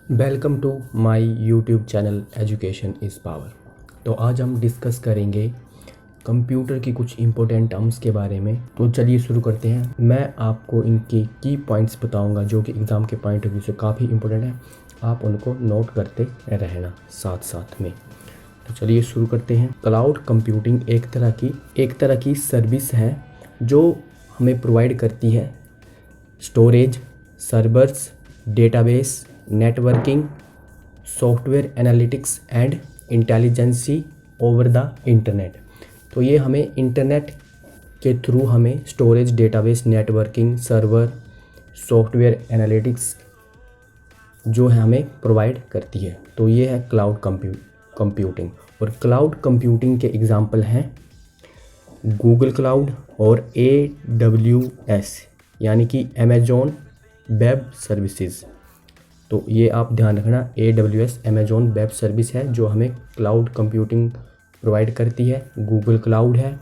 Welcome to my YouTube channel education is power. तो आज हम डिस्कस करेंगे कंप्यूटर की कुछ इम्पोर्टेंट टर्म्स के बारे में। तो चलिए शुरू करते हैं। मैं आपको इनके की पॉइंट्स बताऊंगा जो कि एग्ज़ाम के पॉइंट ऑफ व्यू से काफ़ी इम्पोर्टेंट है। आप उनको नोट करते रहना साथ साथ में। तो चलिए शुरू करते हैं। क्लाउड कंप्यूटिंग एक तरह की सर्विस है जो हमें प्रोवाइड करती है storage, servers, database, networking, software analytics and intelligence over the internet. तो ये हमें इंटरनेट के थ्रू हमें storage, database, networking, server, software analytics जो है हमें प्रोवाइड करती है। तो ये है क्लाउड कंप्यूटिंग। और क्लाउड कंप्यूटिंग के एग्जांपल हैं गूगल क्लाउड और AWS यानी कि अमेजॉन वेब सर्विसेज। तो ये आप ध्यान रखना, AWS अमेजॉन वेब सर्विस है जो हमें क्लाउड कंप्यूटिंग प्रोवाइड करती है। गूगल क्लाउड है।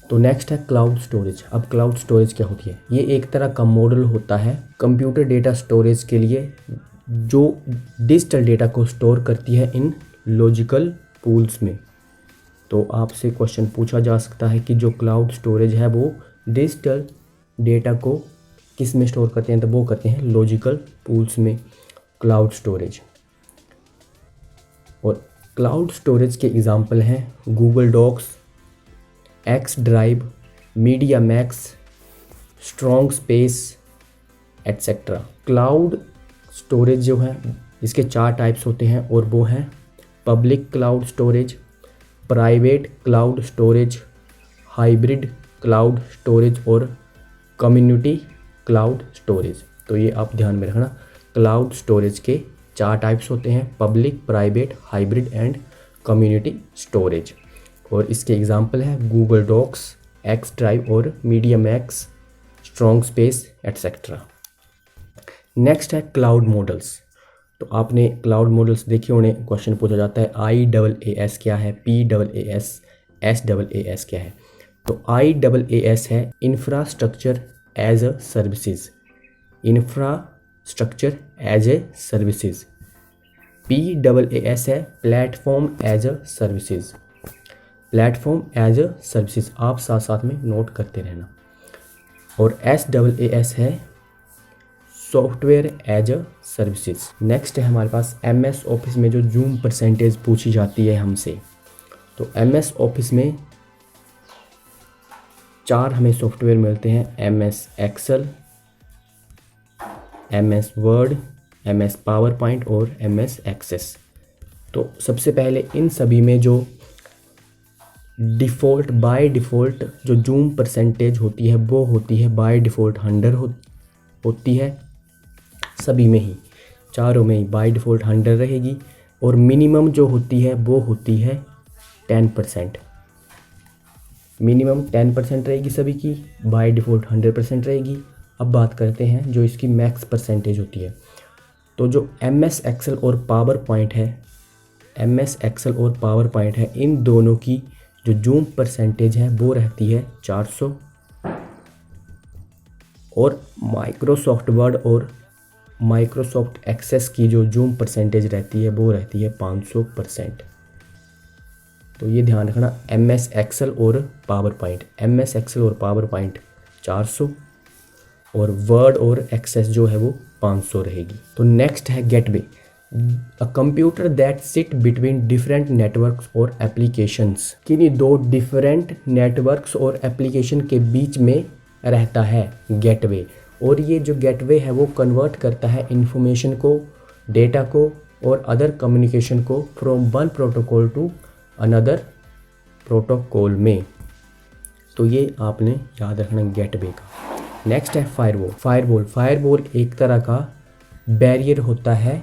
तो नेक्स्ट है क्लाउड स्टोरेज। अब क्लाउड स्टोरेज क्या होती है? ये एक तरह का मॉडल होता है कंप्यूटर डेटा स्टोरेज के लिए जो डिजिटल डेटा को स्टोर करती है इन लॉजिकल पूल्स में। तो आपसे क्वेश्चन पूछा जा सकता है कि जो क्लाउड स्टोरेज है वो डिजिटल डेटा को किस में स्टोर करते हैं? तो वो करते हैं लॉजिकल पूल्स में क्लाउड स्टोरेज। और क्लाउड स्टोरेज के एग्जांपल हैं Google Docs, X drive, media max, strong space etcetera. Cloud storage जो है इसके 4 टाइप्स होते हैं और वो हैं public cloud storage, private cloud storage, hybrid cloud storage और कम्युनिटी क्लाउड स्टोरेज। तो ये आप ध्यान में रखना, क्लाउड स्टोरेज के 4 टाइप्स होते हैं, public, private, hybrid and community storage. और इसके एग्जांपल हैं गूगल डॉक्स, एक्स ड्राइव और media max, strong space etcetera. Next है क्लाउड मॉडल्स। तो आपने क्लाउड मॉडल्स देखे होने, क्वेश्चन पूछा जाता है IaaS क्या है, PaaS, SaaS क्या है? तो IaaS है infrastructure as a services, infrastructure as a services. PaaS है platform as a services, platform as a services. आप साथ साथ में नोट करते रहना। और SaaS है software as a services. Next है हमारे पास MS ऑफिस में जो जूम परसेंटेज पूछी जाती है हमसे। तो MS ऑफिस में 4 हमें सॉफ्टवेयर मिलते हैं, MS Excel, MS Word, MS PowerPoint और MS एक्सेस। तो सबसे पहले इन सभी में जो बाय डिफ़ॉल्ट जो जूम परसेंटेज होती है वो होती है बाय डिफ़ॉल्ट 100 होती है। सभी में ही, चारों में ही बाय डिफ़ॉल्ट 100 रहेगी। और मिनिमम जो होती है वो होती है 10%। मिनिमम 10% रहेगी सभी की, बाय डिफ़ॉल्ट 100% रहेगी। अब बात करते हैं जो इसकी मैक्स परसेंटेज होती है। तो जो MS एक्सेल और पावर पॉइंट है, MS एक्सेल और पावर पॉइंट है, इन दोनों की जो जूम परसेंटेज है वो रहती है 400। और माइक्रोसॉफ्ट वर्ड और माइक्रोसॉफ्ट एक्सेस की जो जूम परसेंटेज रहती है वो रहती है 500%। तो ये ध्यान रखना, MS एक्सेल और पावर पॉइंट, MS एक्सेल और पावर पॉइंट 400 और वर्ड और एक्सेस जो है वो 500 रहेगी। तो नेक्स्ट है gateway, a computer that sit between different networks और एप्लीकेशंस। किन्हीं 2 डिफरेंट नेटवर्क्स और एप्लीकेशन के बीच में रहता है गेटवे। और ये जो गेटवे है वो कन्वर्ट करता है इंफॉर्मेशन को, डेटा को और अदर कम्युनिकेशन को from one protocol to another protocol में। तो ये आपने याद रखना गेटवे का। नेक्स्ट है फायरवॉल एक तरह का बैरियर होता है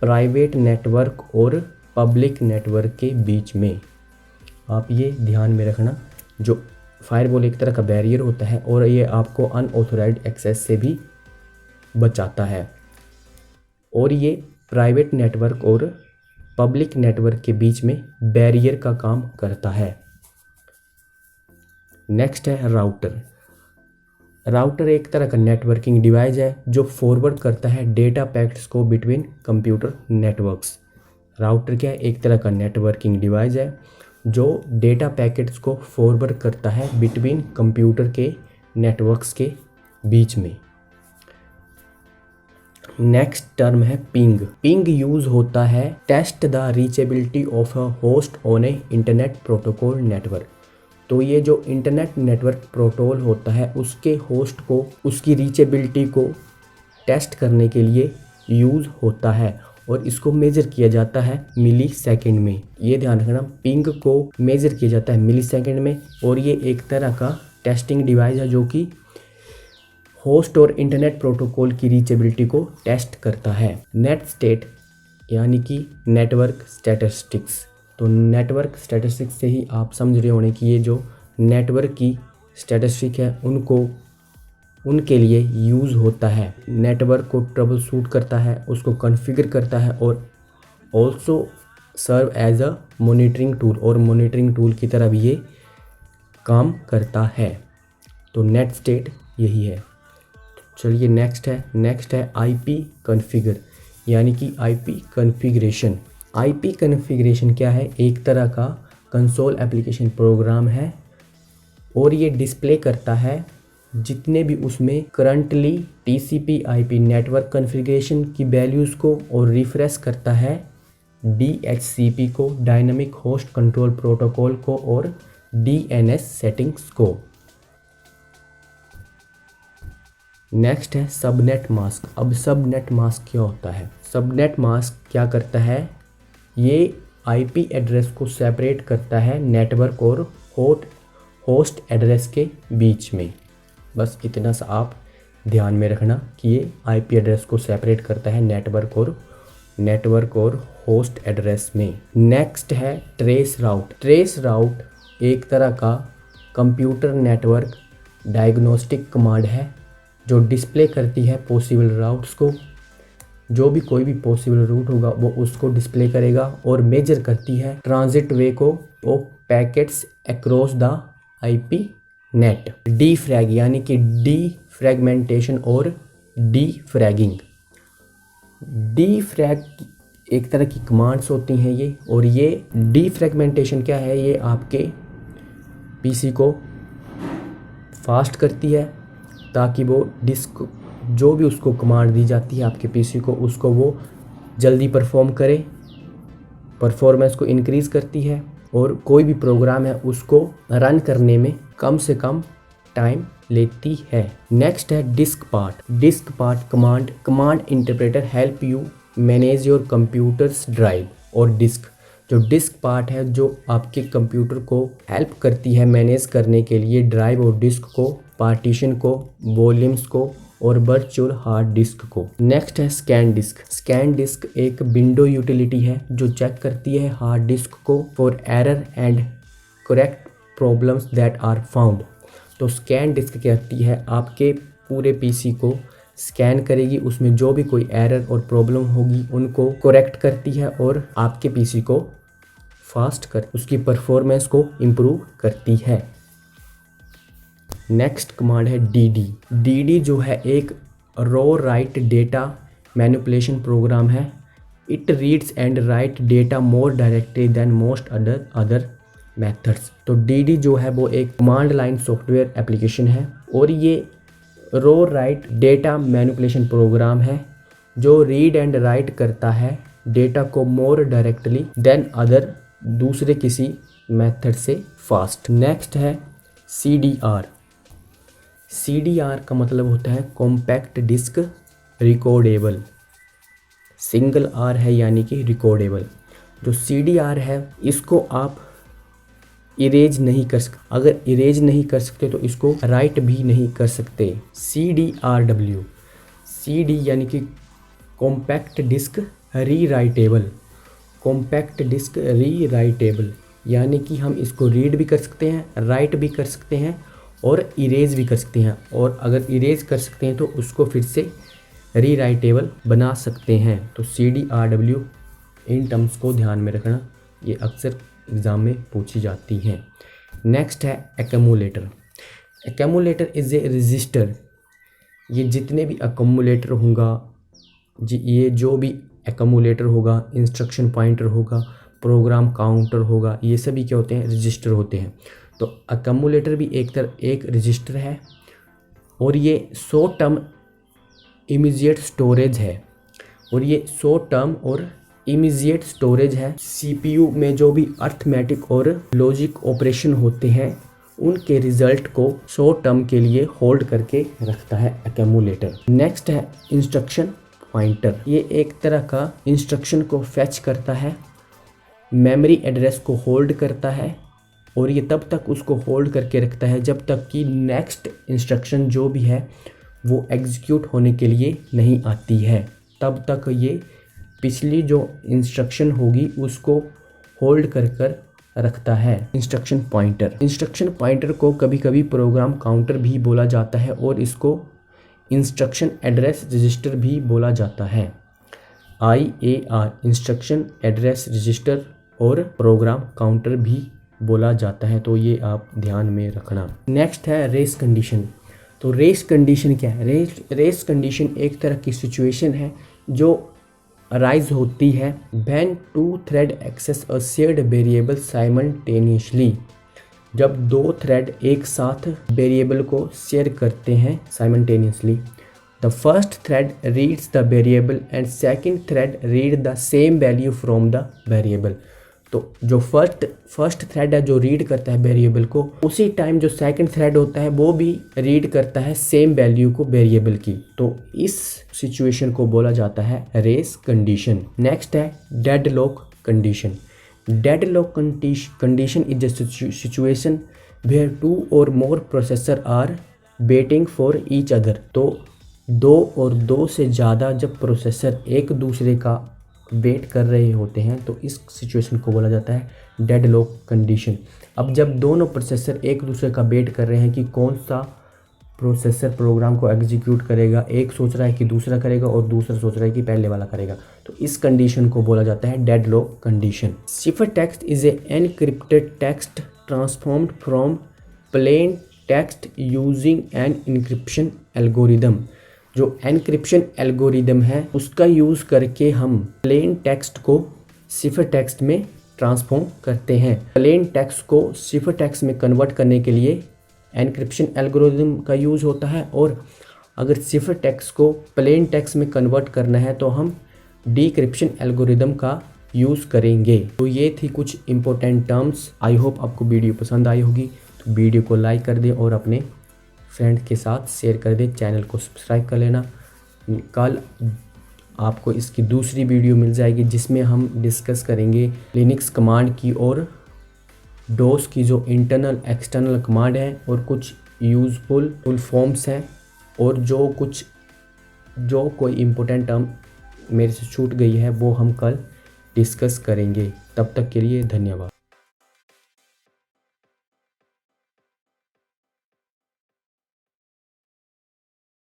प्राइवेट नेटवर्क और पब्लिक नेटवर्क के बीच में। आप ये ध्यान में रखना, जो फायरवॉल एक तरह का बैरियर होता है और ये आपको अनऑथोराइज्ड एक्सेस से भी बचाता है। और ये प्राइवेट नेटवर्क और पब्लिक नेटवर्क के बीच में बैरियर का काम करता है। नेक्स्ट है राउटर। राउटर एक तरह का नेटवर्किंग डिवाइस है जो फॉरवर्ड करता है डेटा पैकेट्स को बिटवीन कंप्यूटर नेटवर्क्स। राउटर क्या है? एक तरह का नेटवर्किंग डिवाइस है जो डेटा पैकेट्स को फॉरवर्ड करता है बिटवीन कंप्यूटर के नेटवर्क्स के बीच में। नेक्स्ट टर्म है पिंग। पिंग यूज होता है test the reachability of a host on a internet protocol network. तो ये जो इंटरनेट नेटवर्क प्रोटोकॉल होता है उसके होस्ट को उसकी रीचेबिलिटी को टेस्ट करने के लिए यूज़ होता है और इसको मेज़र किया जाता है मिली सेकेंड में। ये ध्यान रखना, पिंग को मेज़र किया जाता है मिली सेकेंड में और ये एक तरह का टेस्टिंग डिवाइस है जो कि होस्ट और इंटरनेट प्रोटोकॉल की रीचेबिलिटी को टेस्ट करता है। नेट स्टेट यानी कि नेटवर्क स्टैटिस्टिक्स। तो नेटवर्क स्टैटिस्टिक्स से ही आप समझ रहे होने कि ये जो नेटवर्क की स्टैटिस्टिक है उनके लिए यूज़ होता है। नेटवर्क को ट्रबल शूट करता है, उसको कॉन्फ़िगर करता है और also serve as a monitoring tool, और मॉनिटरिंग टूल की तरह भी ये काम करता है। तो नेट स्टेट यही है। चलिए नेक्स्ट है आईपी कॉन्फ़िगर यानी कि आईपी कॉन्फ़िगरेशन। आईपी कॉन्फ़िगरेशन क्या है? एक तरह का कंसोल एप्लीकेशन प्रोग्राम है और ये डिस्प्ले करता है जितने भी उसमें currently TCP IP network configuration की वैल्यूज़ को और रिफ्रेश करता है डीएचसीपी को, डायनामिक होस्ट कंट्रोल प्रोटोकॉल को और डीएनएस सेटिंग्स को। नेक्स्ट है सबनेट मास्क। अब सबनेट मास्क क्या होता है? सबनेट मास्क क्या करता है? ये आईपी एड्रेस को सेपरेट करता है नेटवर्क और होस्ट एड्रेस के बीच में। बस इतना सा आप ध्यान में रखना कि ये आईपी एड्रेस को सेपरेट करता है नेटवर्क और होस्ट एड्रेस में। नेक्स्ट है ट्रेस राउट। ट्रेस राउट एक तरह का कंप्यूटर नेटवर्क डायग्नोस्टिक कमांड है जो डिस्प्ले करती है पॉसिबल राउट्स को। जो भी कोई भी पॉसिबल रूट होगा वो उसको डिस्प्ले करेगा और मेजर करती है ट्रांजिट वे को of packets across the IP net. D frag यानी कि डी फ्रैगमेंटेशन और डी फ्रैगिंग। डी फ्रैग एक तरह की कमांड्स होती हैं ये, और ये डी फ्रैगमेंटेशन क्या है? ये आपके पीसी को फास्ट करती है ताकि वो डिस्क जो भी उसको कमांड दी जाती है आपके पीसी को उसको वो जल्दी परफॉर्म करे, परफॉर्मेंस को इंक्रीज़ करती है और कोई भी प्रोग्राम है उसको रन करने में कम से कम टाइम लेती है। नेक्स्ट है diskpart. Diskpart command interpreter help you manage your computers drive और डिस्क। जो डिस्क पार्ट है जो आपके कंप्यूटर को हेल्प करती है मैनेज करने के लिए ड्राइव और डिस्क को, पार्टीशन को, वॉल्यूम्स को और वर्चुअल हार्ड डिस्क को। नेक्स्ट है स्कैन डिस्क। स्कैन डिस्क एक विंडो यूटिलिटी है जो चेक करती है हार्ड डिस्क को for error and correct problems that are found. तो स्कैन डिस्क क्या करती है? आपके पूरे पीसी को स्कैन करेगी, उसमें जो भी कोई एरर और प्रॉब्लम होगी उनको करेक्ट करती है और आपके पीसी को उसकी परफॉर्मेंस को इम्प्रूव करती है। नेक्स्ट कमांड है डीडी। डीडी जो है एक raw write data manipulation program है। It reads and write data more directly than most other methods. तो डीडी जो है वो एक कमांड लाइन सॉफ्टवेयर एप्लीकेशन है और ये रो राइट डेटा मैनिपुलेशन प्रोग्राम है जो रीड एंड राइट करता है डेटा को मोर डायरेक्टली देन अदर दूसरे किसी मेथड से फास्ट। नेक्स्ट है CDR। CDR का मतलब होता है compact disk recordable. Single R है यानी कि रिकॉर्डेबल। जो CDR है इसको आप इरेज नहीं कर सकते। अगर इरेज नहीं कर सकते तो इसको राइट भी नहीं कर सकते। CDRW। CD यानी कि compact disk rewritable. Compact disk rewritable यानी कि हम इसको रीड भी कर सकते हैं, राइट भी कर सकते हैं और इरेज भी कर सकते हैं, और अगर इरेज कर सकते हैं तो उसको फिर से रीराइटेबल बना सकते हैं। तो CDRW इन टर्म्स को ध्यान में रखना, ये अक्सर एग्ज़ाम में पूछी जाती हैं। नेक्स्ट है accumulator. Accumulator is a register, ये जितने भी एक्यूमुलेटर होगा जी, ये जो भी एक्यूमुलेटर होगा, इंस्ट्रक्शन पॉइंटर होगा, प्रोग्राम काउंटर होगा, ये सभी क्या होते हैं, रजिस्टर होते हैं। तो एक्यूमुलेटर भी एक रजिस्टर है और ये शॉर्ट टर्म इमीडिएट स्टोरेज है, और ये शॉर्ट टर्म और इमीडिएट स्टोरेज है। सीपीयू में जो भी अर्थमेटिक और लॉजिक ऑपरेशन होते हैं उनके रिजल्ट को शॉर्ट टर्म के लिए होल्ड करके रखता है एक्यूमुलेटर। नेक्स्ट है इंस्ट्रक्शन पॉइंटर, ये एक तरह का इंस्ट्रक्शन को फेच करता है, मेमोरी एड्रेस को होल्ड करता है, और ये तब तक उसको होल्ड करके रखता है जब तक कि नेक्स्ट इंस्ट्रक्शन जो भी है वो एग्जीक्यूट होने के लिए नहीं आती है, तब तक ये पिछली जो इंस्ट्रक्शन होगी उसको होल्ड कर रखता है। इंस्ट्रक्शन पॉइंटर को कभी कभी प्रोग्राम काउंटर भी बोला जाता है और इसको इंस्ट्रक्शन एड्रेस रजिस्टर भी बोला जाता है। IAR इंस्ट्रक्शन एड्रेस रजिस्टर और प्रोग्राम काउंटर भी बोला जाता है, तो ये आप ध्यान में रखना। नेक्स्ट है रेस कंडीशन। तो रेस कंडीशन क्या है? रेस कंडीशन एक तरह की सिचुएशन है जो अराइज होती है when two thread access a shared variable simultaneously, जब दो थ्रेड एक साथ वेरिएबल को शेयर करते हैं simultaneously. The first thread reads the variable and second thread read the same value from the variable. तो जो फर्स्ट थ्रेड है जो रीड करता है वेरिएबल को, उसी टाइम जो सेकंड थ्रेड होता है वो भी रीड करता है सेम वैल्यू को वेरिएबल की। तो इस सिचुएशन को बोला जाता है रेस कंडीशन। नेक्स्ट है deadlock condition. Deadlock condition is a situation where two or more processor are waiting for each other. तो दो और दो से ज़्यादा जब प्रोसेसर एक दूसरे का वेट कर रहे होते हैं तो इस सिचुएशन को बोला जाता है डेडलॉक कंडीशन। अब जब दोनों प्रोसेसर एक दूसरे का वेट कर रहे हैं कि कौन सा प्रोसेसर प्रोग्राम को एग्जीक्यूट करेगा, एक सोच रहा है कि दूसरा करेगा और दूसरा सोच रहा है कि पहले वाला करेगा, तो इस कंडीशन को बोला जाता है deadlock condition. Cipher text is a encrypted text transformed from plain text using an encryption algorithm. जो एनक्रिप्शन एल्गोरिदम है उसका यूज़ करके हम प्लेन टेक्स्ट को सिफर टेक्स्ट में ट्रांसफॉर्म करते हैं। प्लेन टेक्स्ट को सिफर टेक्स्ट में कन्वर्ट करने के लिए एनक्रिप्शन एल्गोरिदम का यूज़ होता है, और अगर सिफर टेक्स्ट को प्लेन टेक्स्ट में कन्वर्ट करना है तो हम डिक्रिप्शन एल्गोरिदम का यूज़ करेंगे। तो ये थी कुछ इंपॉर्टेंट टर्म्स। आई होप आपको वीडियो पसंद आई होगी, तो वीडियो को लाइक कर दें और अपने फ्रेंड के साथ शेयर कर दें, चैनल को सब्सक्राइब कर लेना। कल आपको इसकी दूसरी वीडियो मिल जाएगी जिसमें हम डिस्कस करेंगे लिनक्स कमांड की और डोस की जो इंटरनल एक्सटर्नल कमांड है, और कुछ यूज़फुल फुल फॉर्म्स हैं, और जो कोई इम्पोर्टेंट टर्म मेरे से छूट गई है वो हम कल डिस्कस करेंगे। तब तक के लिए धन्यवाद।